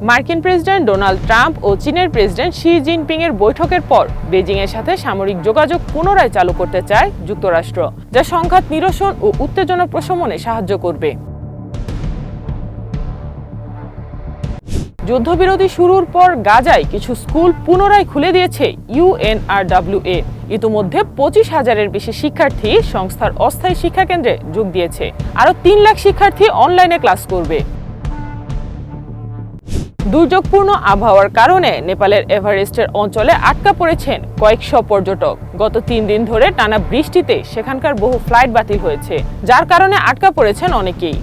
মার্কিন president Donald Trump ও চীনের president Xi Jinping এর বৈঠকের পর বেজিং এর সাথে সামরিক যোগাযোগ পুনরায় চালু করতে চায় যুক্তরাষ্ট্র, যা সংঘাত নিরসন ও উত্তেজনা প্রশমনে সাহায্য করবে। যুদ্ধবিরতি শুরুর পর গাজায় কিছু স্কুল পুনরায় খুলে দিয়েছে ইউএনআরডব্লিউএ। ইতিমধ্যে 25,000-এর বেশি শিক্ষার্থী সংস্থার অস্থায়ী শিক্ষা কেন্দ্রে যোগ দিয়েছে। আরও 3 লাখ শিক্ষার্থী অনলাইনে ক্লাস করবে। দুর্যোগপূর্ণ আবহাওয়ার কারণে নেপালের এভারেস্টের অঞ্চলে আটকা পড়েছেন কয়েকশো পর্যটক। গত 3 দিন ধরে টানা বৃষ্টিতে সেখানকার বহু ফ্লাইট বাতিল হয়েছে, যার কারণে আটকা পড়েছেন অনেকেই।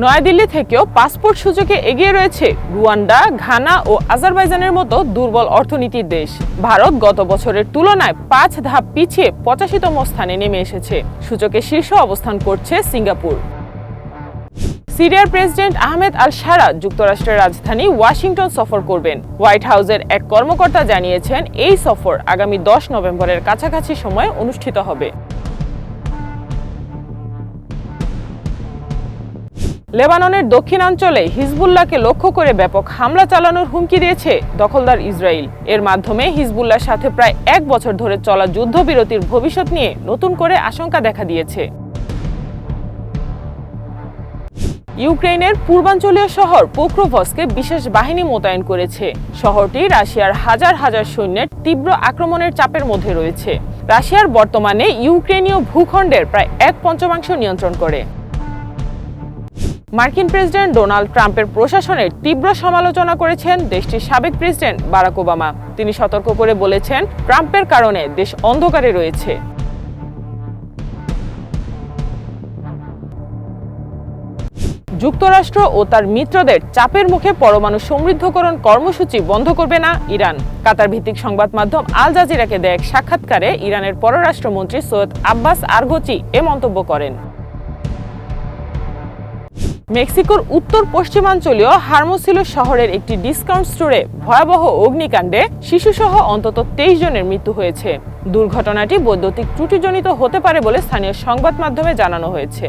নয়াদিল্লি থেকেও পাসপোর্ট সূচকে এগিয়ে রয়েছে রুয়ান্ডা, ঘানা ও আজারবাইজানের মতো দুর্বল অর্থনীতির দেশ। ভারত গত বছরের তুলনায় 5 ধাপ পিছিয়ে 85তম স্থানে নেমে এসেছে। সূচকে শীর্ষ অবস্থান করছে সিঙ্গাপুর। সিরিয়ার প্রেসিডেন্ট আহমেদ আল শারা যুক্তরাষ্ট্রের রাজধানী ওয়াশিংটন সফর করবেন। হোয়াইট হাউসের এক কর্মকর্তা জানিয়েছেন, এই সফর আগামী 10 নভেম্বরের কাছাকাছি সময়ে অনুষ্ঠিত হবে। লেবাননের দক্ষিণাঞ্চলে হিজবুল্লাহকে লক্ষ্য করে ব্যাপক হামলা চালানোর হুমকি দিয়েছে দখলদার ইসরায়েল। এর মাধ্যমে হিজবুল্লাহর সাথে প্রায় 1 বছর ধরে চলা যুদ্ধবিরতির ভবিষ্যৎ নিয়ে নতুন করে আশঙ্কা দেখা দিয়েছে। ইউক্রেনের পূর্বাঞ্চলীয় শহর পোক্রোভস্কে বিশেষ বাহিনী মোতায়েন করেছে। শহরটি রাশিয়ার হাজার হাজার সৈন্যের তীব্র আক্রমণের চাপের মধ্যে রয়েছে। রাশিয়ার বর্তমানে ইউক্রেনীয় ভূখণ্ডের প্রায় 1/5 নিয়ন্ত্রণ করে। মার্কিন প্রেসিডেন্ট ডোনাল্ড ট্রাম্পের প্রশাসনের তীব্র সমালোচনা করেছেন দেশটির সাবেক প্রেসিডেন্ট বারাক ওবামা। তিনি সতর্ক করে বলেছেন, ট্রাম্পের কারণে দেশ অন্ধকারে রয়েছে। যুক্তরাষ্ট্র ও তার মিত্রদের চাপের মুখে পরমাণু সমৃদ্ধকরণ কর্মসূচি বন্ধ করবে না ইরান। কাতার ভিত্তিক সংবাদ মাধ্যম আল জাজিরাকে দেয়া এক সাক্ষাৎকারে ইরানের পররাষ্ট্রমন্ত্রী সৈয়দ আব্বাস আরঘচি এ মন্তব্য করেন। মেক্সিকোর উত্তর পশ্চিমাঞ্চলীয় হারমোসিলো শহরের একটি ডিসকাউন্ট স্টোরে ভয়াবহ অগ্নিকাণ্ডে শিশুসহ অন্তত 23 জনের মৃত্যু হয়েছে। দুর্ঘটনাটি বৈদ্যুতিক ত্রুটিজনিত হতে পারে বলে স্থানীয় সংবাদ মাধ্যমে জানানো হয়েছে।